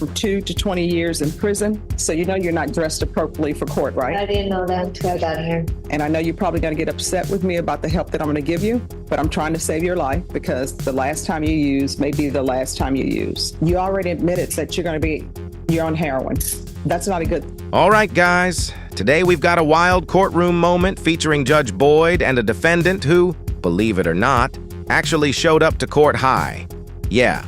from 2 to 20 years in prison. So you know you're not dressed appropriately for court, right? I didn't know that until I got here. And I know you're probably going to get upset with me about the help that I'm going to give you, but I'm trying to save your life because the last time you use may be the last time you use. You already admitted that you're on heroin. That's not a good. All right, guys. Today we've got a wild courtroom moment featuring Judge Boyd and a defendant who, believe it or not, actually showed up to court high. Yeah,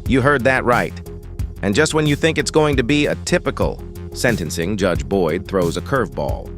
you heard that right. And just when you think it's going to be a typical sentencing, Judge Boyd throws a curveball.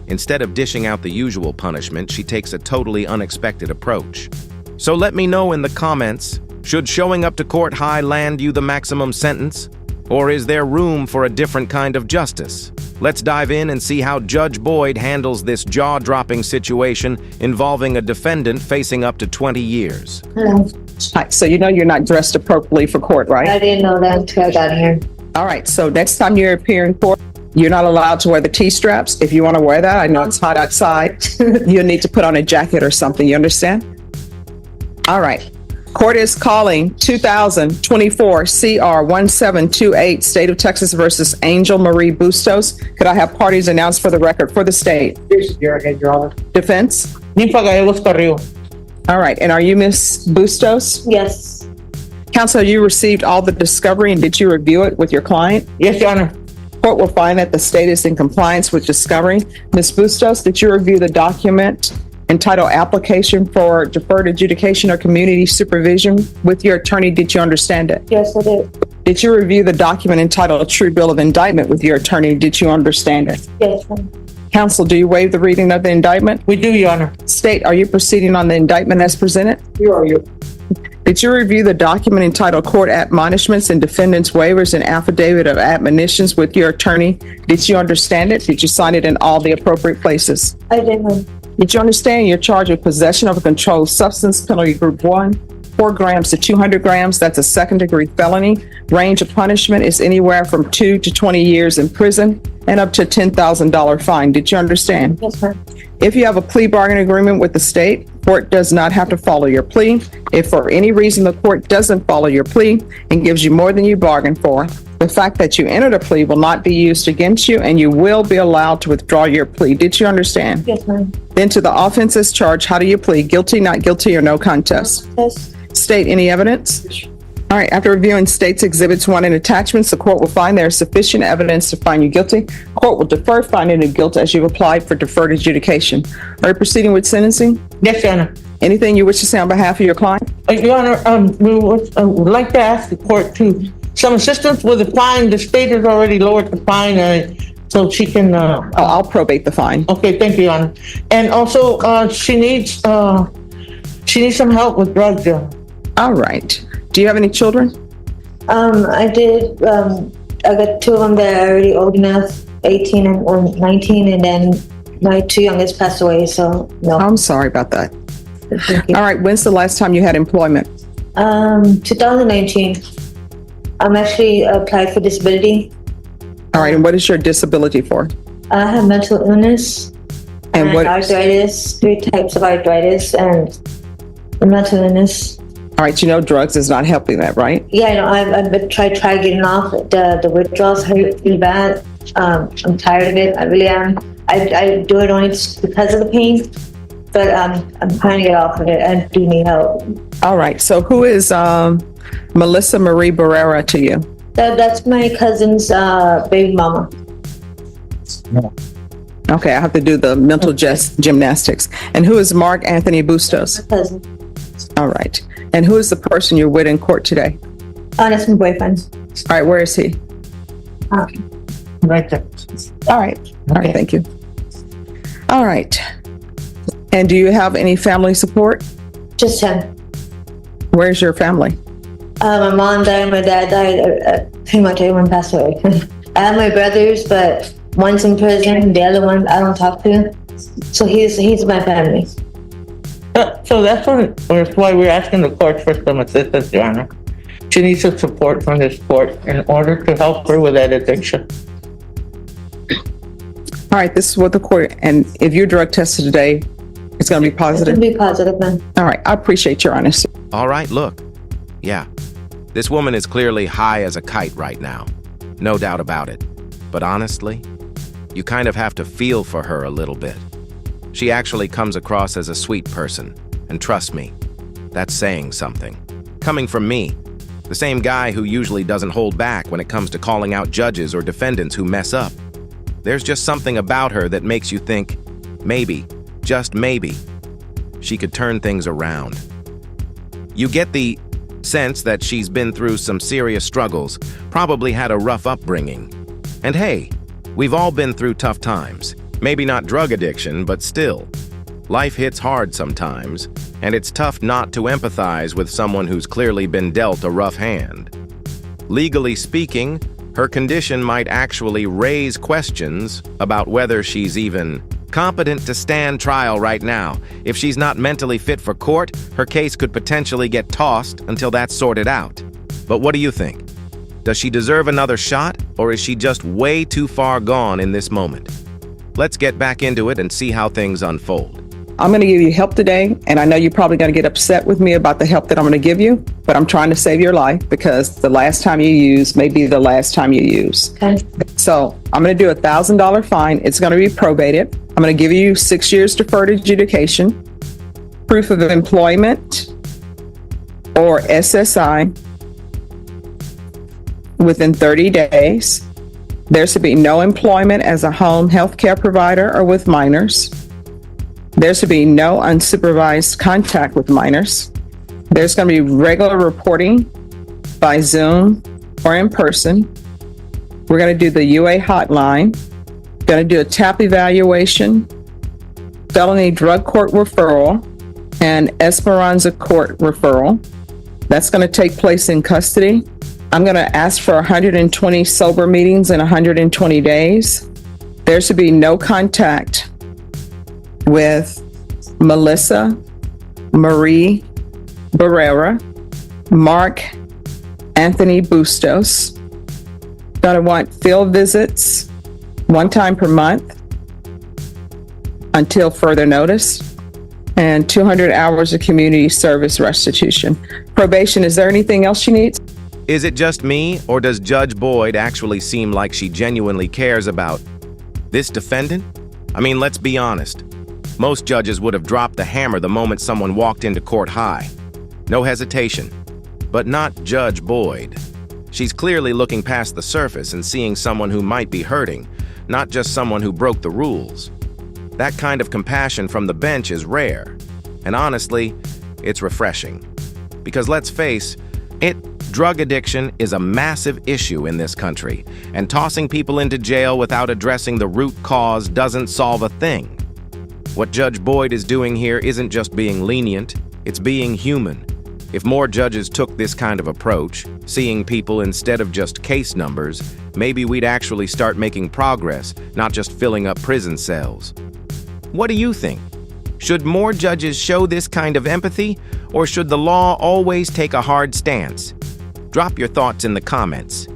Instead of dishing out the usual punishment, she takes a totally unexpected approach. So let me know in the comments, should showing up to court high land you the maximum sentence? Or is there room for a different kind of justice? Let's dive in and see how Judge Boyd handles this jaw-dropping situation involving a defendant facing up to 20 years. Hello. Hi, so you know you're not dressed appropriately for court, right? I didn't know that until I got here. All right, so next time you appear in court, you're not allowed to wear the T-straps. If you want to wear that, I know it's hot outside. You'll need to put on a jacket or something, you understand? All right. Court is calling 2024 CR 1728, State of Texas versus Angel Marie Bustos. Could I have parties announced for the record for the state? Your Honor. Defense? All All right, and are you Miss Bustos? Yes. Counsel, you received all the discovery and did you review it with your client? Yes, Your Honor. Court will find that the state is in compliance with discovery. Ms. Bustos, did you review the document entitled Application for Deferred Adjudication or Community Supervision with your attorney? Did you understand it? Yes, I did. Did you review the document entitled A True Bill of Indictment with your attorney? Did you understand it? Yes. Counsel, do you waive the reading of the indictment? We do, Your Honor. State, are you proceeding on the indictment as presented? You. Did you review the document entitled Court Admonishments and Defendant's Waivers and Affidavit of Admonitions with your attorney? Did you understand it? Did you sign it in all the appropriate places? I didn't. Did you understand you're charged with possession of a controlled substance, penalty group 1, 4 grams to 200 grams? That's a second-degree felony. Range of punishment is anywhere from 2 to 20 years in prison and up to a $10,000 fine. Did you understand? Yes, ma'am. If you have a plea bargain agreement with the state, court does not have to follow your plea. If for any reason the court doesn't follow your plea and gives you more than you bargained for, the fact that you entered a plea will not be used against you and you will be allowed to withdraw your plea. Did you understand? Yes, ma'am. Then to the offenses charged, how do you plead? Guilty, not guilty, or no contest? Yes. State, any evidence? All right, after reviewing state's exhibits 1 and attachments, the court will find there is sufficient evidence to find you guilty. Court will defer finding of guilt as you've applied for deferred adjudication. Are you proceeding with sentencing? Yes, Your Honor. Anything you wish to say on behalf of your client? Your Honor, we would like to ask the court to some assistance with the fine. The state has already lowered the fine, so she can. I'll probate the fine. Okay, thank you, Your Honor. And also, she needs some help with drugs. All right. Do you have any children? I did. I got 2 of them that are already old enough, 18 and 19, and then my 2 youngest passed away. So no. I'm sorry about that. Thank you. All right. When's the last time you had employment? 2019. I'm actually applied for disability. All right. And what is your disability for? I have mental illness And what? arthritis, 3 types of arthritis, and mental illness. All right. You know drugs is not helping that, right? Yeah, I know. I've been trying getting off. The withdrawals hurt really bad. I'm tired of it. I really am. I do it only just because of the pain, but I'm trying to get off of it. I do need help. All right. So who is Melissa Marie Barrera to you? That's my cousin's baby mama. Okay. I have to do the mental gymnastics. And who is Mark Anthony Bustos? Cousin. All right. And who is the person you're with in court today? That's my boyfriend. All right. Where is he? Right there. All right. All right. Okay. Thank you. All right. And do you have any family support? Just him. Where's your family? My mom died, my dad died. Pretty much everyone passed away. I have my brothers, but one's in prison. The other one I don't talk to. So he's my family. So that's why we're asking the court for some assistance, Your Honor. She needs some support from this court in order to help her with that addiction. All right. This is what the court, and if you're drug tested today, it's going to be positive. It'll be positive, man. All right. I appreciate your honesty. All right, look. Yeah. This woman is clearly high as a kite right now. No doubt about it. But honestly, you kind of have to feel for her a little bit. She actually comes across as a sweet person. And trust me, that's saying something. Coming from me, the same guy who usually doesn't hold back when it comes to calling out judges or defendants who mess up. There's just something about her that makes you think, maybe, just maybe, she could turn things around. You get the sense that she's been through some serious struggles, probably had a rough upbringing. And hey, we've all been through tough times. Maybe not drug addiction, but still. Life hits hard sometimes, and it's tough not to empathize with someone who's clearly been dealt a rough hand. Legally speaking, her condition might actually raise questions about whether she's even competent to stand trial right now. If she's not mentally fit for court, her case could potentially get tossed until that's sorted out. But what do you think? Does she deserve another shot, or is she just way too far gone in this moment? Let's get back into it and see how things unfold. I'm going to give you help today, and I know you're probably going to get upset with me about the help that I'm going to give you, but I'm trying to save your life because the last time you use may be the last time you use. Okay. So I'm going to do $1,000 fine. It's going to be probated. I'm going to give you 6 years deferred adjudication, proof of employment, or SSI within 30 days. There should be no employment as a home health care provider or with minors. There should be no unsupervised contact with minors. There's going to be regular reporting by Zoom or in person. We're going to do the UA hotline. Going to do a TAP evaluation, felony drug court referral, and Esperanza court referral. That's going to take place in custody. I'm going to ask for 120 sober meetings in 120 days. There should be no contact with Melissa Marie Barrera, Mark Anthony Bustos. Gonna want field visits 1 time per month until further notice, and 200 hours of community service restitution. Probation, is there anything else she needs? Is it just me, or does Judge Boyd actually seem like she genuinely cares about this defendant? I mean, let's be honest. Most judges would have dropped the hammer the moment someone walked into court high. No hesitation. But not Judge Boyd. She's clearly looking past the surface and seeing someone who might be hurting, not just someone who broke the rules. That kind of compassion from the bench is rare. And honestly, it's refreshing. Because let's face it, drug addiction is a massive issue in this country, and tossing people into jail without addressing the root cause doesn't solve a thing. What Judge Boyd is doing here isn't just being lenient, it's being human. If more judges took this kind of approach, seeing people instead of just case numbers, maybe we'd actually start making progress, not just filling up prison cells. What do you think? Should more judges show this kind of empathy, or should the law always take a hard stance? Drop your thoughts in the comments.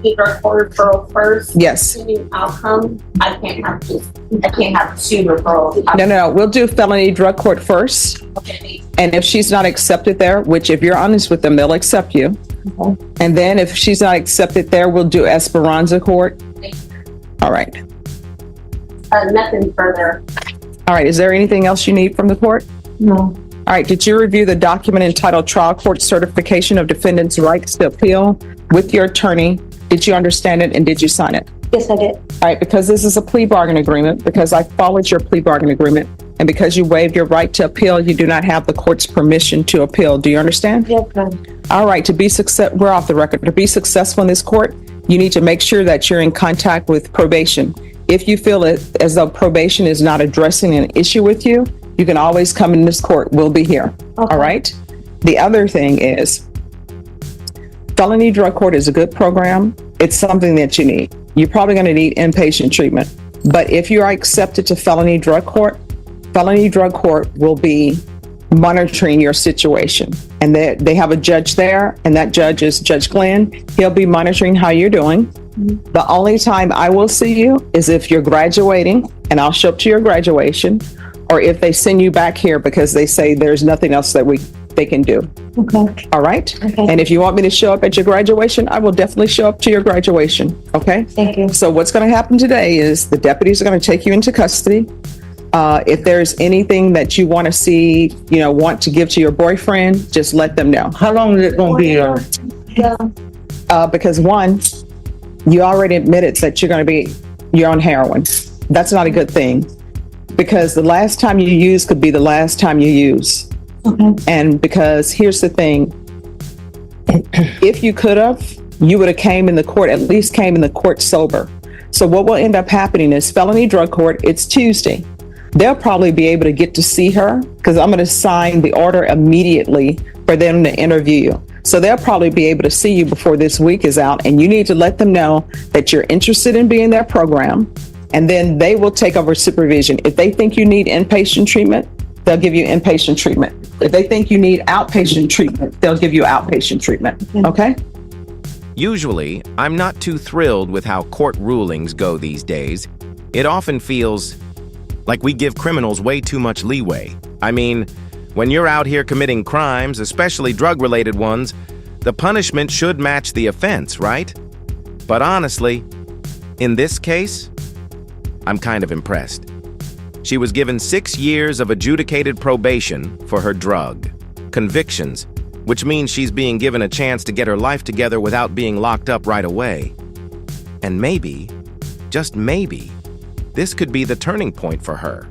Referral first. Yes. Outcome. I can't have 2 referrals. No. We'll do felony drug court first. Okay. And if she's not accepted there, which if you're honest with them, they'll accept you. Okay. And then if she's not accepted there, we'll do Esperanza court. All right. Nothing further. All right. Is there anything else you need from the court? No. All right. Did you review the document entitled Trial Court Certification of Defendant's Rights to Appeal with your attorney? Did you understand it and did you sign it? Yes, I did. All right. Because this is a plea bargain agreement, because I followed your plea bargain agreement, and because you waived your right to appeal, you do not have the court's permission to appeal. Do you understand? Yes, ma'am. All right. We're off the record. To be successful in this court, you need to make sure that you're in contact with probation. If you feel as though probation is not addressing an issue with you, you can always come in this court. We'll be here. Okay. All right. The other thing is, felony drug court is a good program. It's something that you need. You're probably going to need inpatient treatment. But if you are accepted to felony drug court will be monitoring your situation. And they have a judge there, and that judge is Judge Glenn. He'll be monitoring how you're doing. Mm-hmm. The only time I will see you is if you're graduating, and I'll show up to your graduation, or if they send you back here because they say there's nothing else that they can do. Okay. All right? Okay. And if you want me to show up at your graduation, I will definitely show up to your graduation. Okay? Thank you. So what's going to happen today is the deputies are going to take you into custody. If there's anything that you want to see, want to give to your boyfriend, just let them know. How long is it gonna be? Yeah. Because one, you already admitted that you're on heroin. That's not a good thing, because the last time you use could be the last time you use. Okay. And because here's the thing, if you could have, you would have came in the court sober. So what will end up happening is felony drug court, it's Tuesday. They'll probably be able to get to see her because I'm going to sign the order immediately for them to interview you. So they'll probably be able to see you before this week is out, and you need to let them know that you're interested in being in their program, and then they will take over supervision. If they think you need inpatient treatment, they'll give you inpatient treatment. If they think you need outpatient treatment, they'll give you outpatient treatment. Okay? Usually, I'm not too thrilled with how court rulings go these days. It often feels like we give criminals way too much leeway. I mean, when you're out here committing crimes, especially drug-related ones, the punishment should match the offense, right? But honestly, in this case, I'm kind of impressed. She was given 6 years of adjudicated probation for her drug convictions, which means she's being given a chance to get her life together without being locked up right away. And maybe, just maybe, this could be the turning point for her.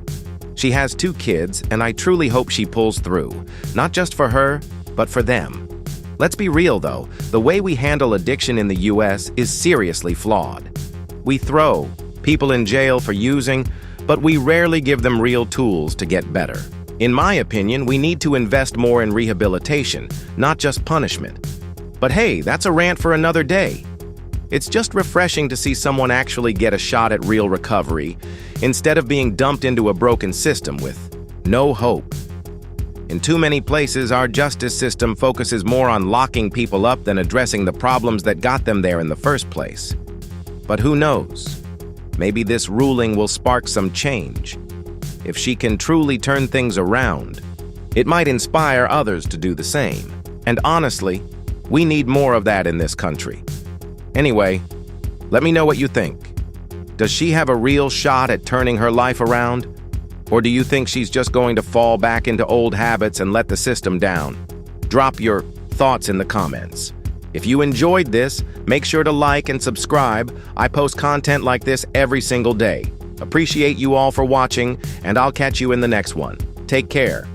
She has 2 kids, and I truly hope she pulls through, not just for her, but for them. Let's be real though, the way we handle addiction in the US is seriously flawed. We throw people in jail for using, but we rarely give them real tools to get better. In my opinion, we need to invest more in rehabilitation, not just punishment. But hey, that's a rant for another day. It's just refreshing to see someone actually get a shot at real recovery, instead of being dumped into a broken system with no hope. In too many places, our justice system focuses more on locking people up than addressing the problems that got them there in the first place. But who knows? Maybe this ruling will spark some change. If she can truly turn things around, it might inspire others to do the same. And honestly, we need more of that in this country. Anyway, let me know what you think. Does she have a real shot at turning her life around? Or do you think she's just going to fall back into old habits and let the system down? Drop your thoughts in the comments. If you enjoyed this, make sure to like and subscribe. I post content like this every single day. Appreciate you all for watching, and I'll catch you in the next one. Take care.